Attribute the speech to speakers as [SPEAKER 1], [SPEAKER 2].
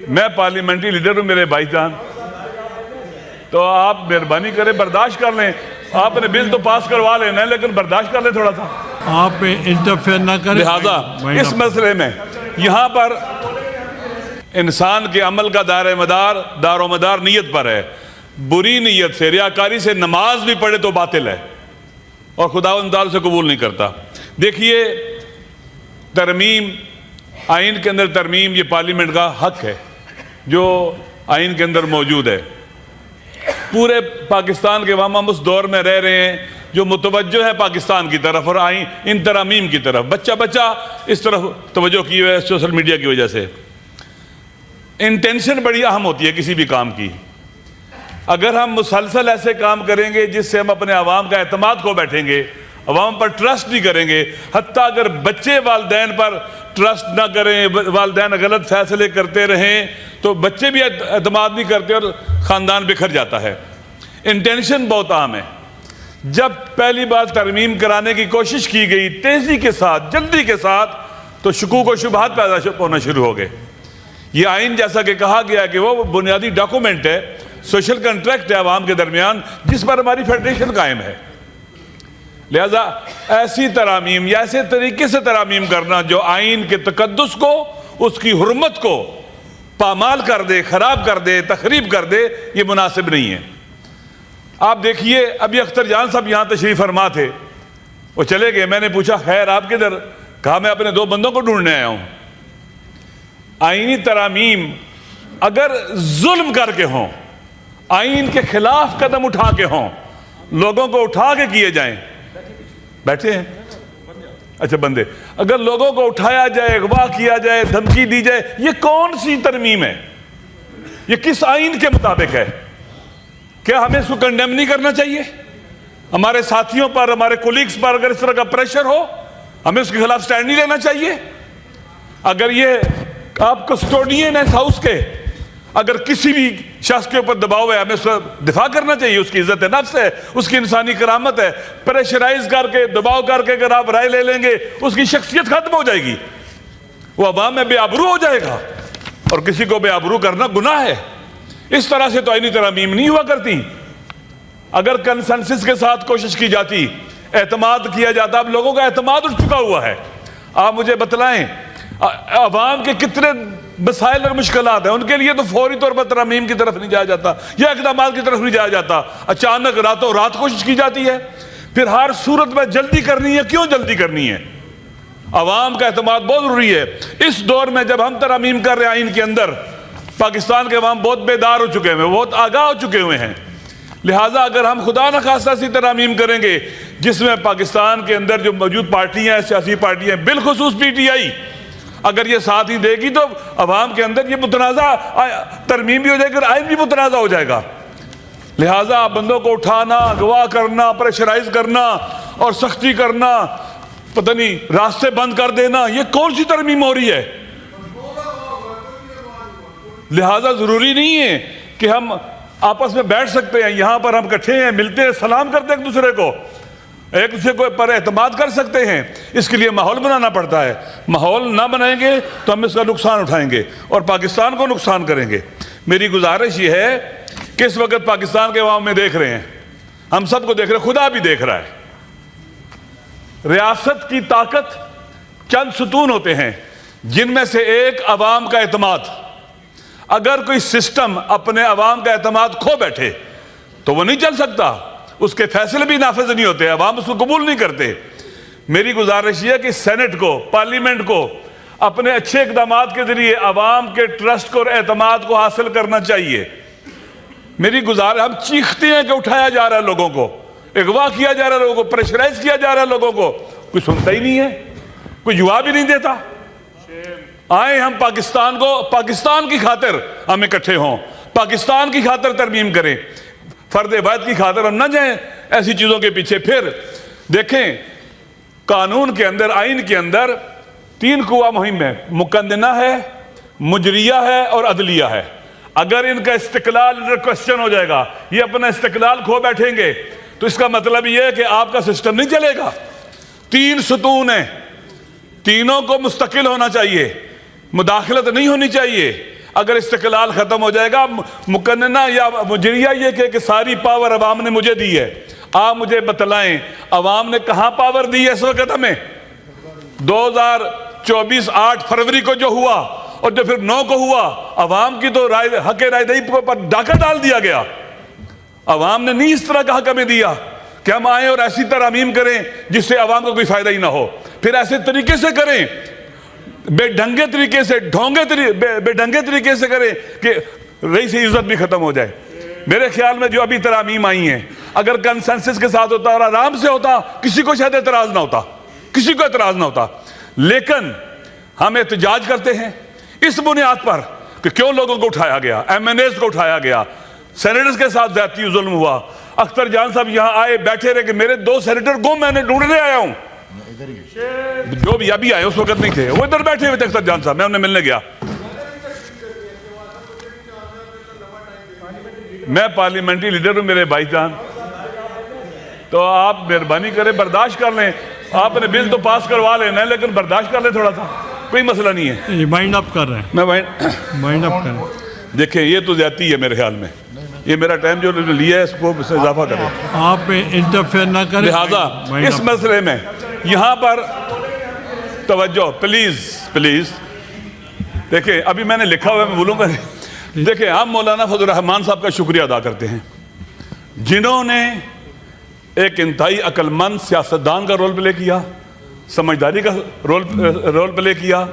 [SPEAKER 1] میں parliamentary leader ہوں میرے بھائی جان، تو آپ مہربانی کریں برداشت کر لیں. آپ نے بل تو پاس کروا لینا ہے لیکن برداشت کر لیں تھوڑا سا.
[SPEAKER 2] آپ انٹرفیئر نہ کریں.
[SPEAKER 1] لہذا اس مسئلے میں یہاں پر انسان کے عمل کا دار و مدار نیت پر ہے. بری نیت سے، ریاکاری سے نماز بھی پڑھے تو باطل ہے اور خداوند تعالیٰ سے قبول نہیں کرتا. دیکھیے ترمیم، آئین کے اندر ترمیم یہ پارلیمنٹ کا حق ہے جو آئین کے اندر موجود ہے. پورے پاکستان کے عوام ہم اس دور میں رہ رہے ہیں جو متوجہ ہے پاکستان کی طرف اور آئین ان ترامیم کی طرف. بچہ اس طرف توجہ کی ہوئے سوشل میڈیا کی وجہ سے. انٹینشن بڑی اہم ہوتی ہے کسی بھی کام کی. اگر ہم مسلسل ایسے کام کریں گے جس سے ہم اپنے عوام کا اعتماد کھو بیٹھیں گے، عوام پر ٹرسٹ نہیں کریں گے، حتیٰ اگر بچے والدین پر ٹرسٹ نہ کریں، والدین غلط فیصلے کرتے رہیں تو بچے بھی اعتماد نہیں کرتے اور خاندان بکھر جاتا ہے. انٹینشن بہت اہم ہے. جب پہلی بار ترمیم کرانے کی کوشش کی گئی تیزی کے ساتھ، جلدی کے ساتھ، تو شکوک و شبہات پیدا ہونا شروع ہو گئے. یہ آئین جیسا کہ کہا گیا ہے کہ وہ بنیادی ڈاکومنٹ ہے، سوشل کنٹریکٹ ہے عوام کے درمیان جس پر ہماری فیڈریشن قائم ہے. لہذا ایسی ترامیم یا ایسے طریقے سے ترامیم کرنا جو آئین کے تقدس کو، اس کی حرمت کو پامال کر دے، خراب کر دے، تخریب کر دے، یہ مناسب نہیں ہے. آپ دیکھیے ابھی اختر جان صاحب یہاں تشریف فرما تھے، وہ چلے گئے. میں نے پوچھا خیر آپ کدھر؟ کہا میں اپنے 2 بندوں کو ڈھونڈنے آیا ہوں. آئینی ترامیم اگر ظلم کر کے ہوں، آئین کے خلاف قدم اٹھا کے ہوں، لوگوں کو اٹھا کے کیے جائیں، بیٹھے ہیں اچھا بندے، اگر لوگوں کو اٹھایا جائے، اغوا کیا جائے، دھمکی دی جائے، یہ کون سی ترمیم ہے؟ یہ کس آئین کے مطابق ہے؟ کیا ہمیں اس کو کنڈیم نہیں کرنا چاہیے؟ ہمارے ساتھیوں پر، ہمارے کولیگز پر اگر اس طرح کا پریشر ہو، ہمیں اس کے خلاف سٹینڈ نہیں لینا چاہیے؟ اگر یہ آپ کسٹوڈین ہیں اس ہاؤس کے، اگر کسی بھی شخص کے اوپر دباؤ ہے، ہمیں اس کا دفاع کرنا چاہیے. اس کی عزت نفس ہے، اس کی انسانی کرامت ہے. پریشرائز کر کے، دباؤ کر کے اگر آپ رائے لے لیں گے، اس کی شخصیت ختم ہو جائے گی، وہ عوام میں بے آبرو ہو جائے گا، اور کسی کو بے آبرو کرنا گناہ ہے. اس طرح سے تو آئینی ترامیم نہیں ہوا کرتی. اگر کنسنسس کے ساتھ کوشش کی جاتی، اعتماد کیا جاتا. اب لوگوں کا اعتماد اٹھ چکا ہوا ہے. آپ مجھے بتلائیں عوام کے کتنے مسائل اور مشکلات ہیں، ان کے لیے تو فوری طور پر ترامیم کی طرف نہیں جایا جاتا یا اقدامات کی طرف نہیں جایا جاتا. اچانک راتوں رات کوشش کی جاتی ہے. پھر ہر صورت میں جلدی کرنی ہے. کیوں جلدی کرنی ہے؟ عوام کا اعتماد بہت ضروری ہے. اس دور میں جب ہم ترامیم کر رہے ہیں آئین کے اندر، پاکستان کے عوام بہت بیدار ہو چکے ہیں، بہت آگاہ ہو چکے ہوئے ہیں. لہٰذا اگر ہم خدا نخواستہ ایسی ترامیم کریں گے جس میں پاکستان کے اندر جو موجود پارٹیاں ہیں، سیاسی پارٹیاں ہیں، بالخصوص پی ٹی آئی اگر یہ ساتھ ہی دے گی تو عوام کے اندر یہ متنازع ترمیم بھی ہو جائے گا، آئین بھی متنازع ہو جائے گا. لہٰذا بندوں کو اٹھانا، اغوا کرنا، پریشرائز کرنا اور سختی کرنا، پتہ نہیں راستے بند کر دینا، یہ کون سی ترمیم ہو رہی ہے؟ لہٰذا ضروری نہیں ہے کہ ہم آپس میں بیٹھ سکتے ہیں. یہاں پر ہم اکٹھے ہیں، ملتے ہیں، سلام کرتے ہیں ایک دوسرے کو، ایک دوسرے کو پر اعتماد کر سکتے ہیں. اس کے لیے ماحول بنانا پڑتا ہے. ماحول نہ بنائیں گے تو ہم اس کا نقصان اٹھائیں گے اور پاکستان کو نقصان کریں گے. میری گزارش یہ ہے کہ اس وقت پاکستان کے عوام میں دیکھ رہے ہیں، ہم سب کو دیکھ رہے ہیں، خدا بھی دیکھ رہا ہے. ریاست کی طاقت چند ستون ہوتے ہیں جن میں سے ایک عوام کا اعتماد. اگر کوئی سسٹم اپنے عوام کا اعتماد کھو بیٹھے تو وہ نہیں چل سکتا، اس کے فیصلے بھی نافذ نہیں ہوتے، عوام اس کو قبول نہیں کرتے. میری گزارش یہ ہے کہ سینٹ کو، پارلیمنٹ کو اپنے اچھے اقدامات کے ذریعے عوام کے ٹرسٹ کو اور اعتماد کو حاصل کرنا چاہیے. میری گزارش، ہم چیختے ہیں کہ اٹھایا جا رہا ہے لوگوں کو، اغوا کیا جا رہا ہے لوگوں کو، پریشرائز کیا جا رہا ہے لوگوں کو، کوئی سنتا ہی نہیں ہے، کوئی جواب ہی نہیں دیتا. آئیں ہم پاکستان کو، پاکستان کی خاطر ہم اکٹھے ہوں، پاکستان کی خاطر ترمیم کریں، فرد واحد کی خاطر ہم نہ جائیں ایسی چیزوں کے پیچھے. پھر دیکھیں قانون کے اندر، آئین کے اندر 3 قوہ مہم ہے، مقننہ ہے، مجریہ ہے اور عدلیہ ہے. اگر ان کا استقلال کوسچن ہو جائے گا، یہ اپنا استقلال کھو بیٹھیں گے، تو اس کا مطلب یہ ہے کہ آپ کا سسٹم نہیں چلے گا. 3 ستون ہیں، تینوں کو مستقل ہونا چاہیے، مداخلت نہیں ہونی چاہیے. اگر استقلال ختم ہو جائے گا، مقننہ یا مجریہ یہ کہ ساری پاور عوام نے مجھے دی ہے، آپ مجھے بتلائیں عوام نے کہاں پاور دی ہے اس وقت ہمیں؟ 2024 8 فروری کو جو ہوا اور جو پھر 9 کو ہوا، عوام کی تو حق رائے دہی پر ڈاکہ ڈال دیا گیا۔ عوام نے نہیں اس طرح کا حق ہمیں دیا کہ ہم آئیں اور ایسی ترامیم کریں جس سے عوام کو کوئی فائدہ ہی نہ ہو، پھر ایسے طریقے سے کریں، بے ڈھنگے طریقے سے بے ڈھنگے طریقے سے کریں کہ رئیس عزت بھی ختم ہو جائے۔ میرے خیال میں جو ابھی ترامیم آئی ہیں، اگر کنسنسس کے ساتھ ہوتا اور آرام سے ہوتا، کسی کو شاید اعتراض نہ ہوتا، لیکن ہم احتجاج کرتے ہیں اس بنیاد پر کہ کیوں لوگوں کو اٹھایا گیا، ایم این ایز کو اٹھایا گیا، سینیٹرز کے ساتھ زیادتی ظلم ہوا۔ اختر جان صاحب یہاں آئے بیٹھے رہے کہ میرے 2 سینیٹر کو میں نے ڈھونڈنے آیا ہوں، جو بھی ابھی آئے اس وقت نہیں تھے، وہ ادھر بیٹھے ہوئے تھے اختر جان صاحب، میں انہیں ملنے گیا۔ میں پارلیمنٹری لیڈر ہوں میرے بھائی جان، تو آپ مہربانی کریں برداشت کر لیں، آپ نے بل تو پاس کروا لینا ہے لیکن برداشت کر لیں تھوڑا سا، کوئی مسئلہ نہیں ہے۔
[SPEAKER 2] مائنڈ اپ کر رہے ہیں،
[SPEAKER 1] میں
[SPEAKER 2] مائنڈ اپ کر رہے ہیں۔
[SPEAKER 1] دیکھیں یہ تو زیادتی ہے میرے خیال میں، یہ میرا ٹائم جو لیا ہے اس کو اس سے اضافہ کریں،
[SPEAKER 2] آپ انٹرفیئر نہ کریں،
[SPEAKER 1] لہٰذا اس مسئلے میں یہاں پر توجہ پلیز دیکھیں، ابھی میں نے لکھا ہوا ہے میں بولوں گا۔ دیکھیں ہم مولانا فضل الرحمان صاحب کا شکریہ ادا کرتے ہیں جنہوں نے ایک انتہائی عقل مند سیاستدان کا رول پلے کیا، سمجھداری کا رول پلے کیا،